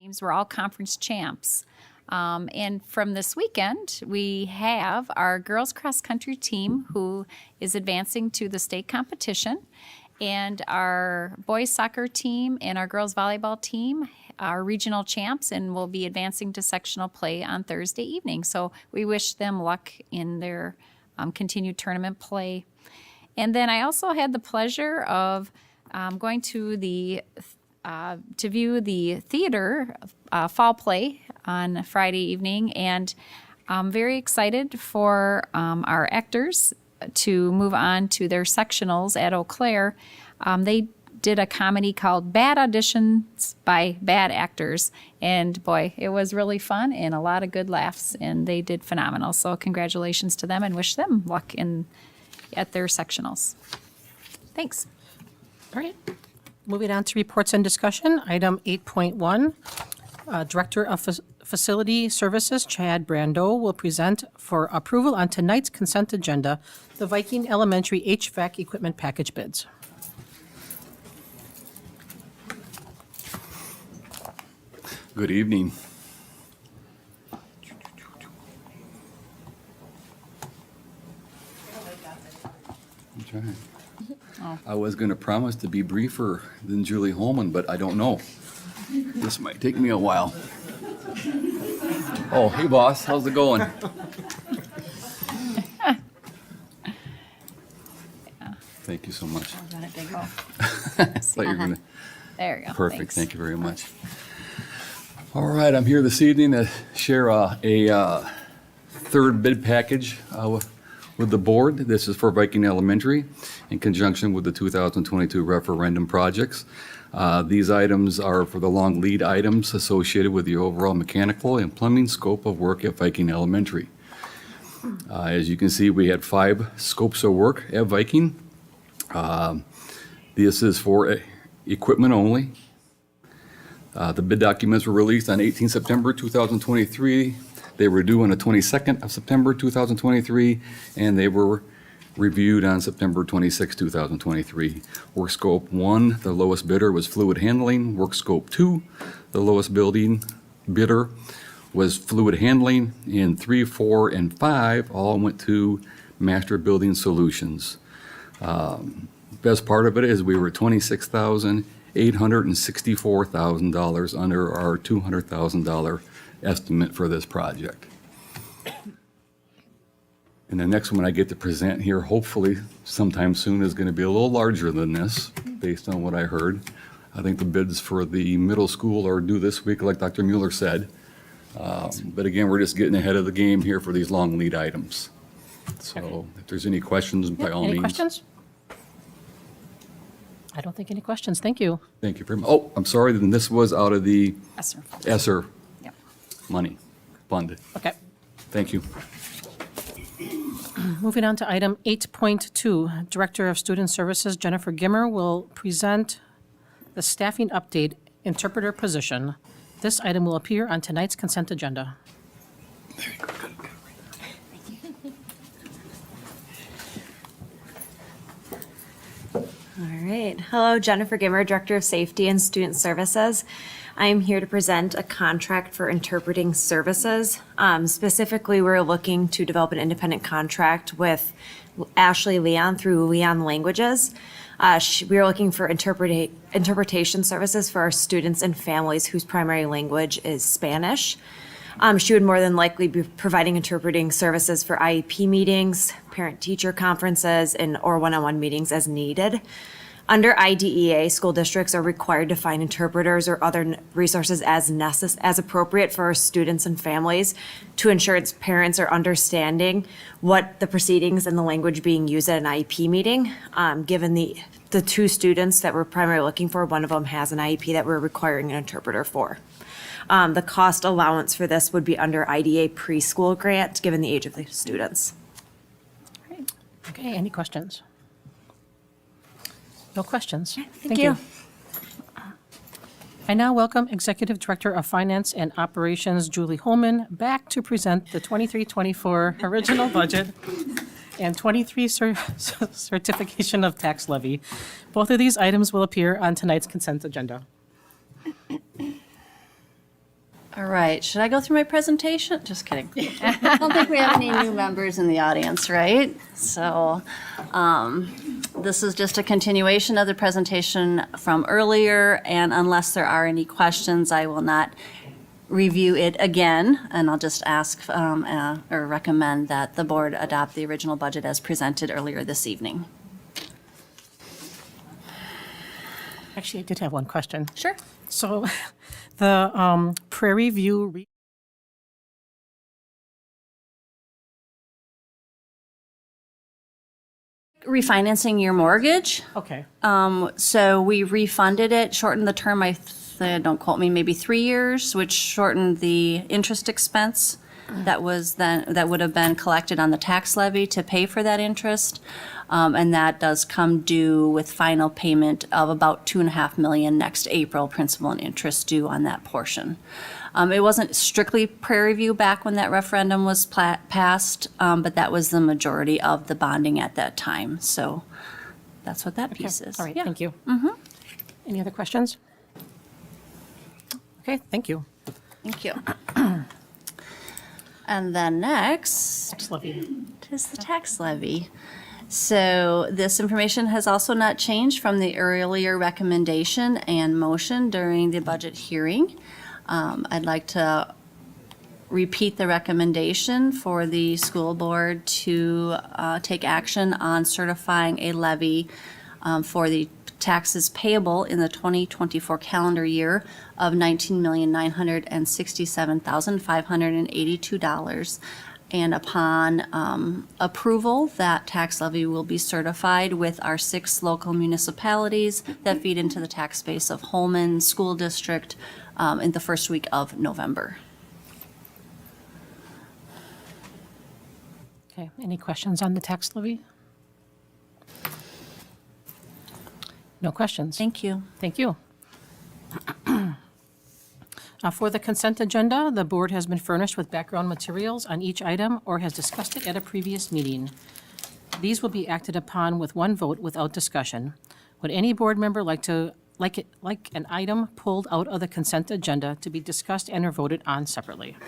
Teams were all conference champs. And from this weekend, we have our girls cross country team who is advancing to the state competition, and our boys soccer team and our girls volleyball team are regional champs and will be advancing to sectional play on Thursday evening. So we wish them luck in their continued tournament play. And then I also had the pleasure of going to view the theater fall play on Friday evening, and I'm very excited for our actors to move on to their sectionals at Eau Claire. They did a comedy called Bad Auditions by Bad Actors, and boy, it was really fun and a lot of good laughs, and they did phenomenal. So congratulations to them and wish them luck at their sectionals. Thanks. All right. Moving on to reports and discussion, item 8.1. Director of Facility Services, Chad Brando, will present for approval on tonight's consent agenda, the Viking Elementary HVAC equipment package bids. Good evening. I'm trying. I was going to promise to be briefer than Julie Holmen, but I don't know. This might take me a while. Oh, hey boss, how's it going? Thank you so much. Got it, big hole. I thought you were gonna. There you go. Perfect, Thanks. thank you very much. All right, I'm here this evening to share a third bid package with the board. This is for Viking Elementary in conjunction with the 2022 referendum projects. These items are for the long lead items associated with the overall mechanical and plumbing scope of work at Viking Elementary. As you can see, we had 5 scopes of work at Viking. This is for equipment only. The bid documents were released on 18 September 2023. They were due on the 22nd of September 2023, and they were reviewed on September 26, 2023. Work scope 1, the lowest bidder was fluid handling. Work scope 2, the lowest bidder was fluid handling. And 3, 4, and 5 all went to Master Building Solutions. Best part of it is we were $26,864,000 under our $200,000 estimate for this project. And the next one I get to present here, hopefully sometime soon, is going to be a little larger than this, based on what I heard. I think the bids for the middle school are due this week, like Dr. Mueller said. But again, we're just getting ahead of the game here for these long lead items. So if there's any questions, by all means. Any questions? I don't think any questions. Thank you. Thank you very much. Oh, I'm sorry, then this was out of the ESSER. ESSER Yep. money fund. Okay. Thank you. Moving on to item 8.2, Director of Student Services, Jennifer Gimmer, will present the staffing update interpreter position. This item will appear on tonight's consent agenda. There you go. Good, good. All right. Hello, Jennifer Gimmer, Director of Safety and Student Services. I am here to present a contract for interpreting services. Specifically, we're looking to develop an independent contract with Ashley Leon through Leon Languages. We are looking for interpretation services for our students and families whose primary language is Spanish. She would more than likely be providing interpreting services for IEP meetings, parent-teacher conferences, or one-on-one meetings as needed. Under IDEA, school districts are required to find interpreters or other resources as appropriate for our students and families to ensure its parents are understanding what the proceedings and the language being used at an IEP meeting. Given the 2 students that we're primarily looking for, one of them has an IEP that we're requiring an interpreter for. The cost allowance for this would be under IDA preschool grant, given the age of the students. Okay, any questions? No questions. Thank you. I now welcome Executive Director of Finance and Operations, Julie Holmen, back to present the 23-24 original budget and 23 certification of tax levy. Both of these items will appear on tonight's consent agenda. All right, should I go through my presentation? Just kidding. I don't think we have any new members in the audience, right? So this is just a continuation of the presentation from earlier, and unless there are any questions, I will not review it again, and I'll just ask or recommend that the board adopt the original budget as presented earlier this evening. Actually, I did have one question. Sure. So the Prairie View Refinancing your mortgage. okay. So we refunded it, shortened the term, don't quote me, maybe 3 years, which shortened the interest expense that would have been collected on the tax levy to pay for that interest. And that does come due with final payment of about $2.5 million next April, principal and interest due on that portion. It wasn't strictly Prairie View back when that referendum was passed, but that was the majority of the bonding at that time. So that's what that piece is. All right, Yeah. thank you. Any other questions? Okay, thank you. Thank you. And then next Tax levy. is the tax levy. So this information has also not changed from the earlier recommendation and motion during the budget hearing. I'd like to repeat the recommendation for the school board to take action on certifying a levy for the taxes payable in the 2024 calendar year of $19,967,582. And upon approval, that tax levy will be certified with our 6 local municipalities that feed into the tax base of Holmen School District in the first week of November. Okay, any questions on the tax levy? No questions? Thank you. Thank you. For the consent agenda, the board has been furnished with background materials on each item or has discussed it at a previous meeting. These will be acted upon with one vote without discussion. Would any board member like an item pulled out of the consent agenda to be discussed and or voted on separately?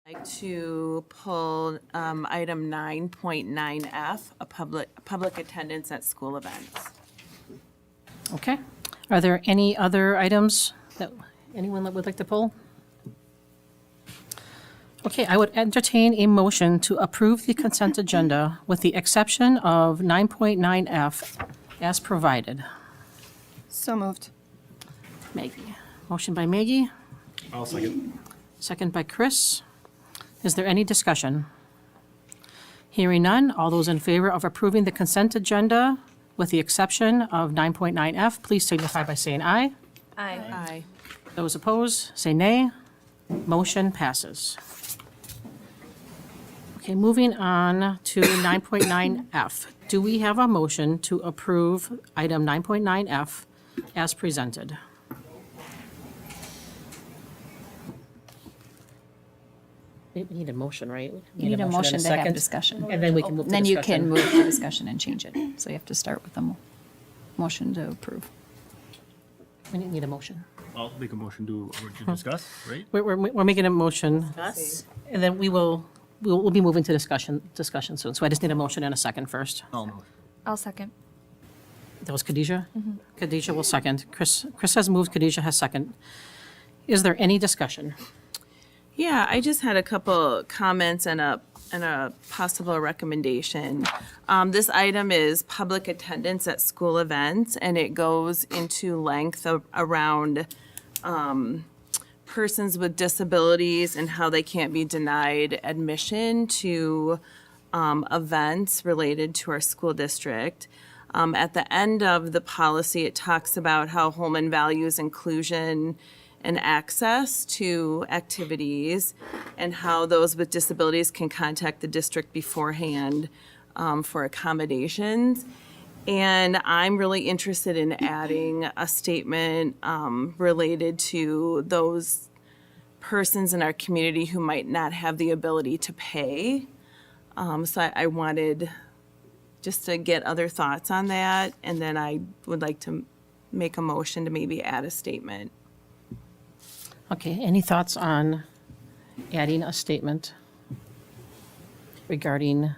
Like to pull item 9.9F, a public attendance at school events. Okay. Are there any other items that anyone that would like to pull? Okay, I would entertain a motion to approve the consent agenda with the exception of 9.9F as provided. So moved. Maggie. Motion by Maggie, I'll second. second by Chris. Is there any discussion? Hearing none, all those in favor of approving the consent agenda with the exception of 9.9F, please signify by saying aye. Aye. Those opposed, say nay. Motion passes. Okay, moving on to 9.9F. Do we have a motion to approve item 9.9F as presented? We need a motion, right? You need a motion and to have second, discussion. And then we can move to Then you discussion. can move to discussion and change it. So you have to start with a motion to approve. We need a motion. I'll make a motion to discuss, right? We're making a motion. And then we'll be moving to discussion soon. So I just need a motion and a second first. No. I'll second. That was Khadijah? Khadijah will second. Chris has moved, Khadijah has second. Is there any discussion? Yeah, I just had a couple comments and a possible recommendation. This item is public attendance at school events, and it goes into length around persons with disabilities and how they can't be denied admission to events related to our school district. At the end of the policy, it talks about how Holmen values inclusion and access to activities, and how those with disabilities can contact the district beforehand for accommodations. And I'm really interested in adding a statement related to those persons in our community who might not have the ability to pay. So I wanted just to get other thoughts on that, and then I would like to make a motion to maybe add a statement. Okay, any thoughts on adding a statement regarding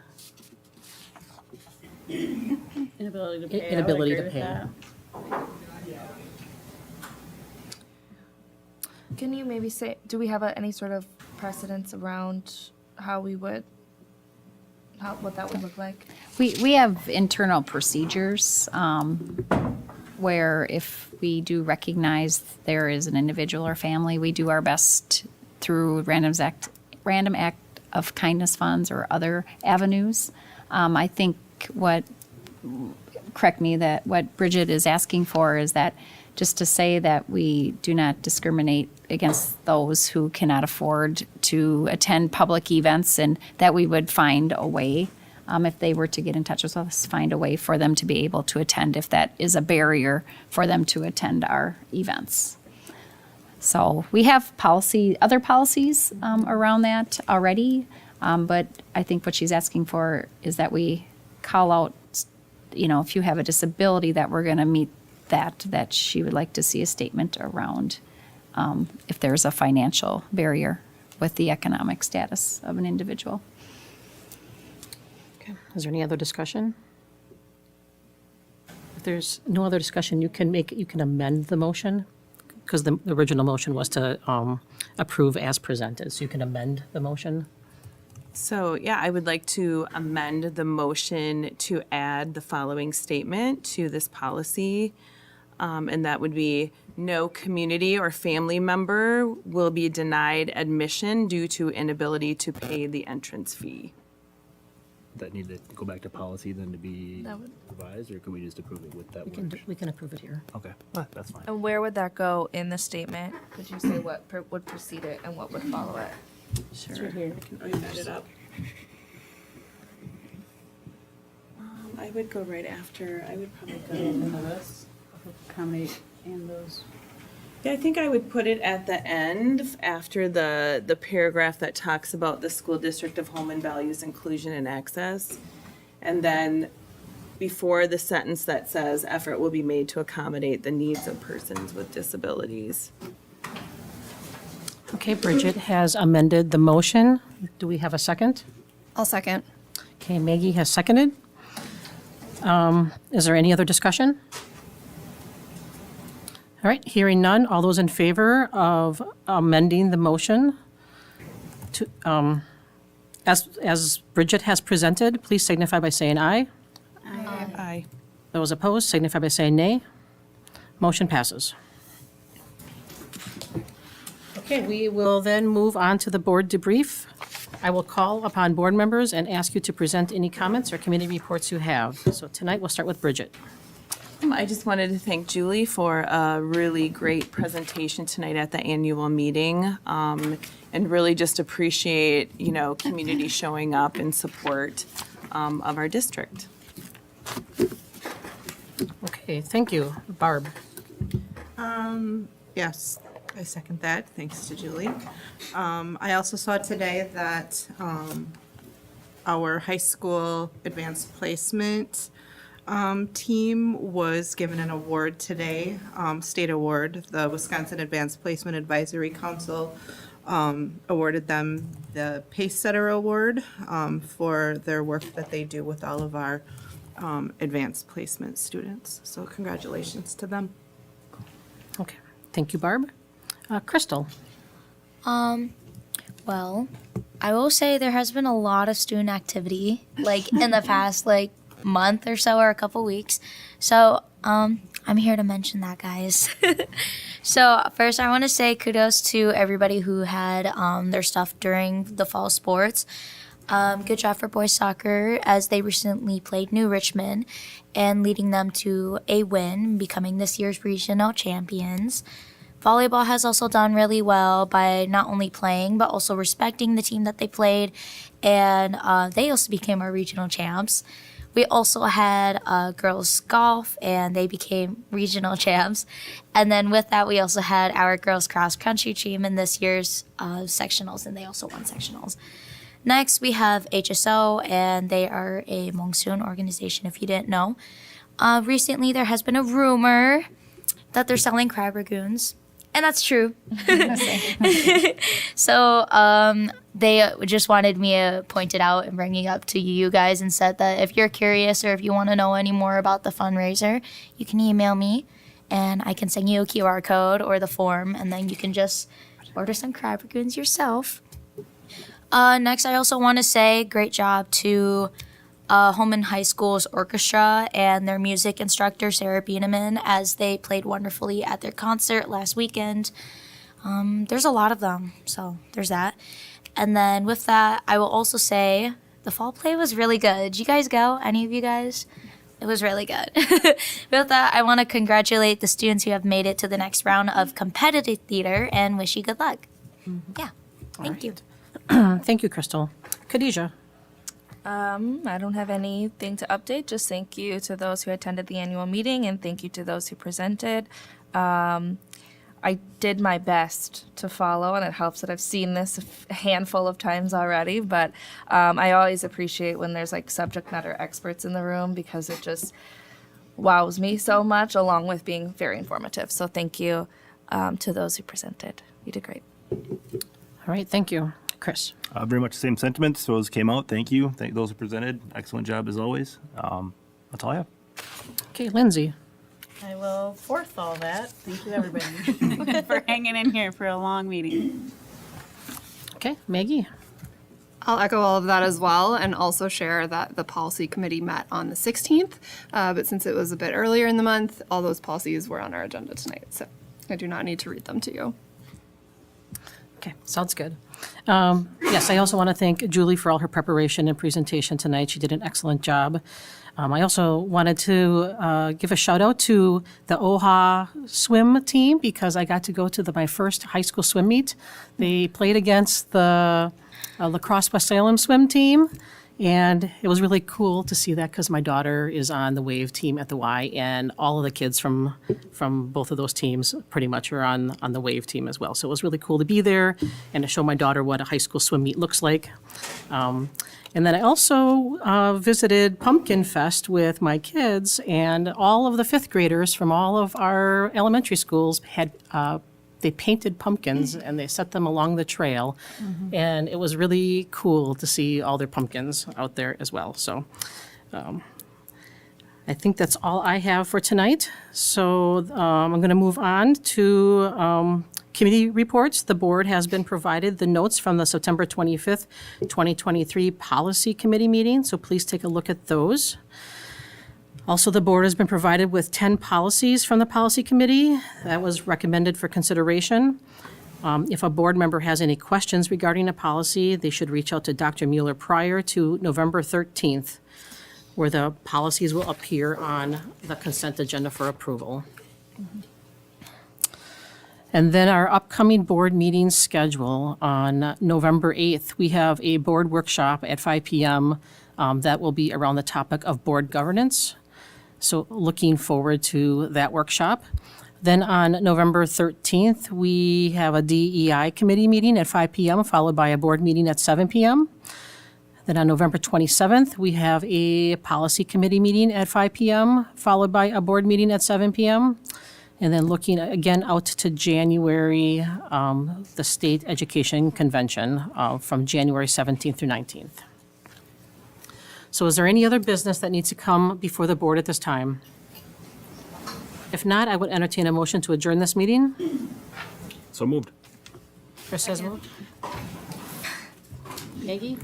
Inability to pay. inability to pay? Can you maybe say, do we have any sort of precedence around how we would, what that would look like? We have internal procedures where if we do recognize there is an individual or family, we do our best through random act of kindness funds or other avenues. I think what Bridget is asking for is that just to say that we do not discriminate against those who cannot afford to attend public events, and that we would find a way, if they were to get in touch with us, find a way for them to be able to attend if that is a barrier for them to attend our events. So we have other policies around that already, but I think what she's asking for is that we call out, if you have a disability, that we're going to meet that she would like to see a statement around if there's a financial barrier with the economic status of an individual. Okay, is there any other discussion? If there's no other discussion, you can amend the motion, because the original motion was to approve as presented, so you can amend the motion. So, yeah, I would like to amend the motion to add the following statement to this policy. And that would be, no community or family member will be denied admission due to inability to pay the entrance fee. That need to go back to policy then to be That would- revised, or can we just approve it with that word? We can approve it here. Okay, that's fine. And where would that go in the statement? Could you say what would precede it and what would follow it? Sure. Set it up. I would go right after, I would probably go. Accommodate and those. Yeah, I think I would put it at the end after the paragraph that talks about the School District of Holmen values inclusion and access. And then before the sentence that says effort will be made to accommodate the needs of persons with disabilities. Okay, Bridget has amended the motion. Do we have a second? I'll second. Okay, Maggie has seconded. Is there any other discussion? All right, hearing none, all those in favor of amending the motion to, as Bridget has presented, please signify by saying aye. Aye. Those opposed signify by saying nay. Motion passes. Okay, we will then move on to the board debrief. I will call upon board members and ask you to present any comments or committee reports you have. So tonight, we'll start with Bridget. I just wanted to thank Julie for a really great presentation tonight at the annual meeting, and really just appreciate, community showing up in support of our district. Okay, thank you. Barb? Yes, I second that, thanks to Julie. I also saw today that our high school advanced placement team was given an award today, state award. The Wisconsin Advanced Placement Advisory Council awarded them the Pace Setter Award for their work that they do with all of our advanced placement students. So congratulations to them. Okay, thank you, Barb. Crystal? Well, I will say there has been a lot of student activity, in the past, month or so, or a couple weeks. So, I'm here to mention that, guys. So, first, I want to say kudos to everybody who had their stuff during the fall sports. Good job for boys soccer, as they recently played New Richmond and leading them to a win, becoming this year's regional champions. Volleyball has also done really well by not only playing, but also respecting the team that they played, and they also became our regional champs. We also had girls golf, and they became regional champs. And then with that, we also had our girls cross country team in this year's sectionals, and they also won sectionals. Next, we have HSO, and they are a monsoon organization, if you didn't know. Recently, there has been a rumor that they're selling crab ragoons. And that's true. So they just wanted me to point it out and bring it up to you guys and said that if you're curious or if you want to know any more about the fundraiser, you can email me and I can send you a QR code or the form, and then you can just order some crab rangoons yourself. Next, I also want to say great job to Holmen High School's orchestra and their music instructor, Sarah Bieneman, as they played wonderfully at their concert last weekend. There's a lot of them, so there's that. And then with that, I will also say the fall play was really good. Did you guys go? Any of you guys? It was really good. With that, I want to congratulate the students who have made it to the next round of competitive theater and wish you good luck. Yeah, thank you. Thank you, Crystal. Khadijah? I don't have anything to update. Just thank you to those who attended the annual meeting and thank you to those who presented. I did my best to follow, and it helps that I've seen this a handful of times already, but I always appreciate when there's like subject matter experts in the room because it just wows me so much, along with being very informative. So thank you to those who presented. You did great. All right, thank you. Chris? Very much the same sentiments. Those came out. Thank you. Thank those who presented. Excellent job as always. That's all I have. Okay, Lindsay? I will fourth all that. Thank you, everybody, for hanging in here for a long meeting. Okay, Maggie? I'll echo all of that as well and also share that the policy committee met on the 16th, but since it was a bit earlier in the month, all those policies were on our agenda tonight, so I do not need to read them to you. Okay, sounds good. Yes, I also want to thank Julie for all her preparation and presentation tonight. She did an excellent job. I also wanted to give a shout out to the OHA swim team because I got to go to my first high school swim meet. They played against the La Crosse West Salem swim team, and it was really cool to see that because my daughter is on the wave team at the Y, and all of the kids from both of those teams pretty much are on the wave team as well. So it was really cool to be there and to show my daughter what a high school swim meet looks like. And then I also visited Pumpkin Fest with my kids, and all of the fifth graders from all of our elementary schools had they painted pumpkins and they set them along the trail, and it was really cool to see all their pumpkins out there as well. So I think that's all I have for tonight. So I'm going to move on to committee reports. The board has been provided the notes from the September 25th, 2023 Policy Committee meeting, so please take a look at those. Also, the board has been provided with 10 policies from the Policy Committee that was recommended for consideration. If a board member has any questions regarding a policy, they should reach out to Dr. Mueller prior to November 13th, where the policies will appear on the consent agenda for approval. And then our upcoming board meeting schedule on November 8th, we have a board workshop at 5 p.m. That will be around the topic of board governance. So looking forward to that workshop. Then on November 13th, we have a DEI committee meeting at 5 p.m. followed by a board meeting at 7 p.m. Then on November 27th, we have a policy committee meeting at 5 p.m. followed by a board meeting at 7 p.m. And then looking again out to January, the State Education Convention from January 17th through 19th. So is there any other business that needs to come before the board at this time? If not, I would entertain a motion to adjourn this meeting. So moved. Chris has moved. Maggie?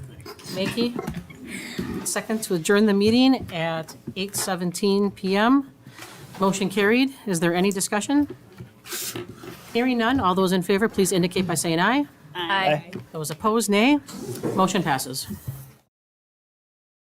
Second to adjourn the meeting at 8:17 p.m. Motion carried. Is there any discussion? Hearing none, all those in favor, please indicate by saying aye. Aye. Those opposed, nay. Motion passes.